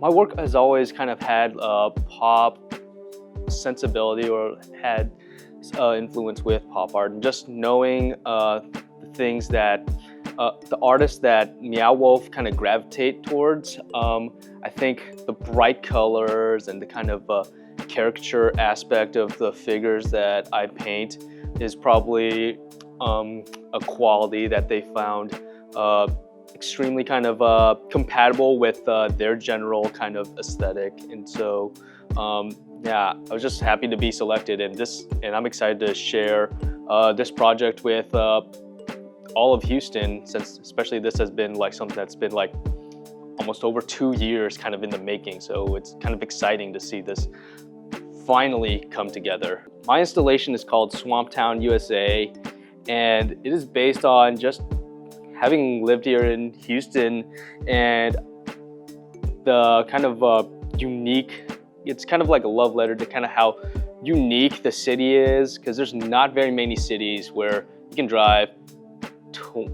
My work has always kind of had a pop sensibility or had influence with pop art, and just knowing the things that the artists that Meow kind of gravitate towards. I think the bright colors and the kind of caricature aspect of the figures that I paint is probably a quality that they found extremely kind of compatible with their general kind of aesthetic. And so yeah, I was just happy to be selected in this, and I'm excited to share this project with all of Houston, since especially this has been like something that's been like almost over 2 years kind of in the making. So it's kind of exciting to see this finally come together. My installation is called Swamptown, USA, and it is based on just having lived here in Houston and the kind of unique, it's kind of like a love letter to kind of how unique the city is, because there's not very many cities where you can drive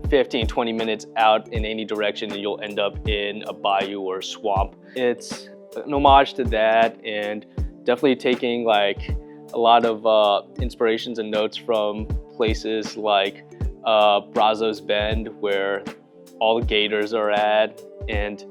15, 20 minutes out in any direction and you'll end up in a bayou or a swamp. It's an homage to that, and definitely taking like a lot of inspirations and notes from places like Brazos Bend, where all the gators are at, and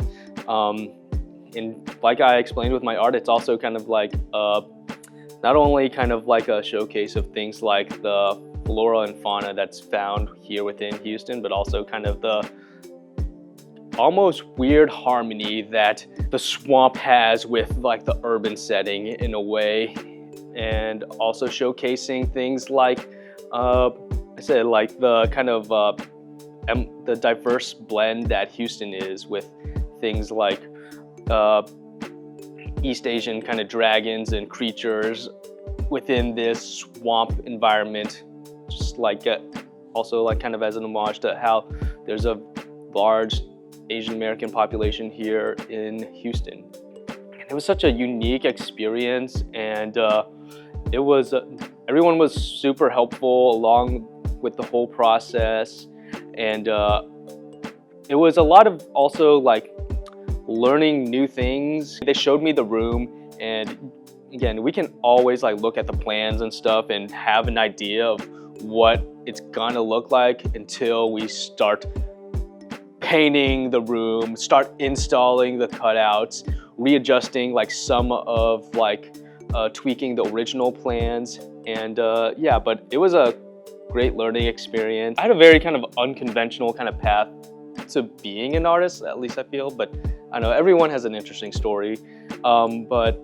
like I explained with my art, it's also kind of like not only kind of like a showcase of things like the flora and fauna that's found here within Houston, but also kind of the almost weird harmony that the swamp has with like the urban setting in a way, and also showcasing things like I said, like the kind of the diverse blend that Houston is, with things like East Asian kind of dragons and creatures within this swamp environment. Just like also like kind of as an homage to how there's a large Asian American population here in Houston. And it was such a unique experience, and it was everyone was super helpful along with the whole process, and it was a lot of also like learning new things. They showed me the room, and again, we can always like look at the plans and stuff and have an idea of what it's gonna look like until we start painting the room, start installing the cutouts, readjusting like some of like tweaking the original plans. And yeah, but it was a great learning experience. I had a very kind of unconventional kind of path to being an artist, at least I feel, but I know everyone has an interesting story. But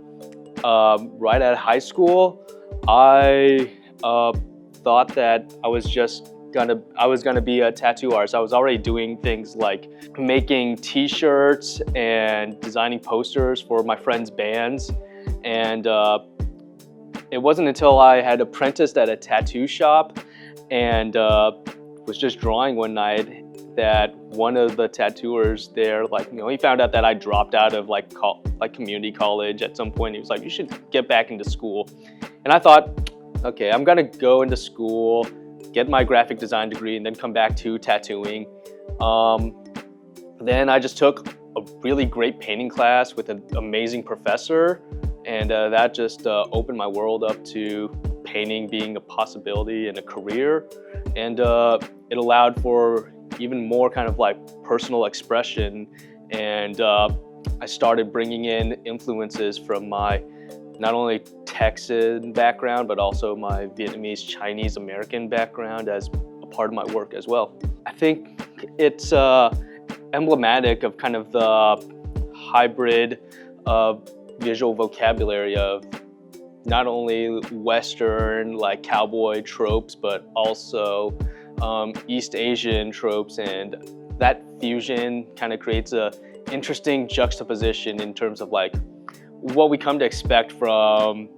right at high school, I thought that I was gonna be a tattoo artist. I was already doing things like making t-shirts and designing posters for my friends' bands. And it wasn't until I had apprenticed at a tattoo shop and was just drawing one night that one of the tattooers there, like, you know, he found out that I dropped out of like community college at some point. He was like, you should get back into school. And I thought, okay, I'm gonna go into school, get my graphic design degree, and then come back to tattooing. Then I just took a really great painting class with an amazing professor, and that just opened my world up to painting being a possibility and a career. And it allowed for even more kind of like personal expression, and I started bringing in influences from my not only Texan background, but also my Vietnamese, Chinese American background as a part of my work as well. I think it's emblematic of kind of the hybrid visual vocabulary of not only Western like cowboy tropes, but also East Asian tropes, and that fusion kind of creates a interesting juxtaposition in terms of like what we come to expect from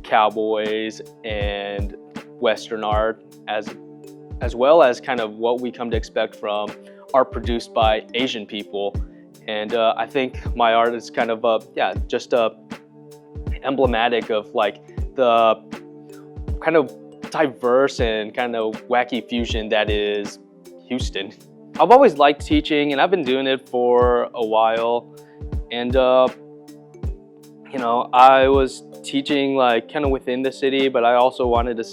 cowboys and Western art, as well as kind of what we come to expect from art produced by Asian people. And I think my art is kind of yeah, just emblematic of like the kind of diverse and kind of wacky fusion that is Houston. I've always liked teaching, and I've been doing it for a while. And you know, I was teaching like kind of within the city, but I also wanted to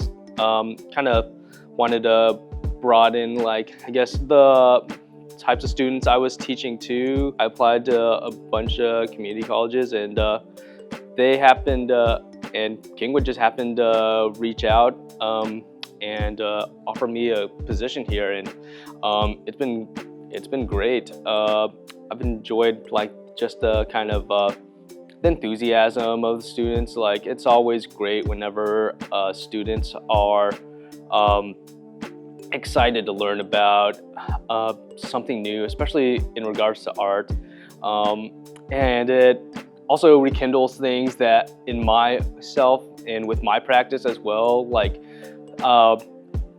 kind of wanted to broaden, like, I guess, the types of students I was teaching to. I applied to a bunch of community colleges, and they happened and Kingwood just happened to reach out and offer me a position here, and it's been great. I've enjoyed like just the kind of the enthusiasm of the students. Like, it's always great whenever students are excited to learn about something new, especially in regards to art, and it also rekindles things that in myself and with my practice as well. Like,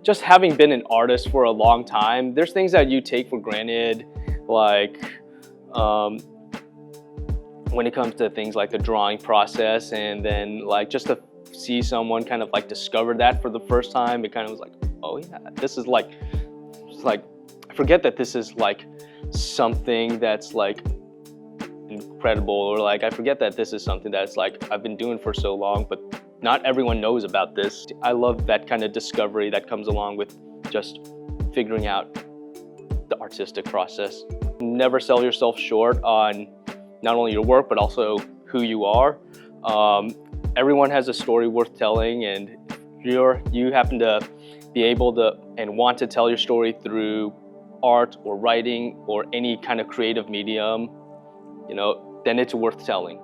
just having been an artist for a long time, there's things that you take for granted, like when it comes to things like the drawing process, and then like just to see someone kind of like discover that for the first time, it kind of was like, oh yeah, this is like, it's like, I forget that this is like something that's like incredible, or like I forget that this is something that's like I've been doing for so long, but not everyone knows about this. I love that kind of discovery that comes along with just figuring out the artistic process. Never sell yourself short on not only your work, but also who you are. Everyone has a story worth telling, and you happen to be able to and want to tell your story through art or writing or any kind of creative medium, you know, then it's worth telling.